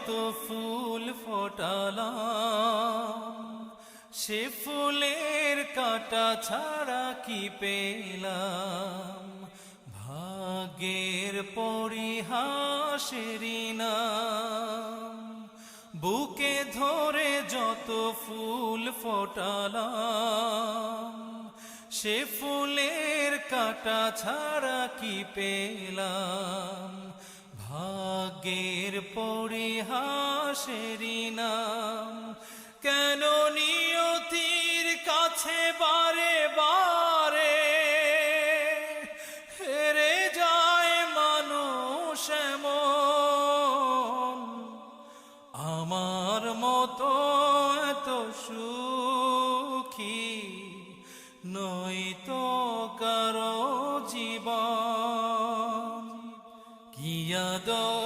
যত ফুল ফোটালাম, সে ফুলের কাঁটা ছাড়া কি পেলাম? ভাগ্যের পরিহাসেরই নাম। বুকে ধরে যত ফুল ফোটালাম, সে ফুলের কাঁটা ছাড়া কি পেলাম? ভাগ্যের পরিহাসেরই নাম। কেন নিয়তির কাছে বারে বারে হেরে যায় মানুষ এমন? আমার মতো এত সুখী নয়তো কারো জীবন। কি আদর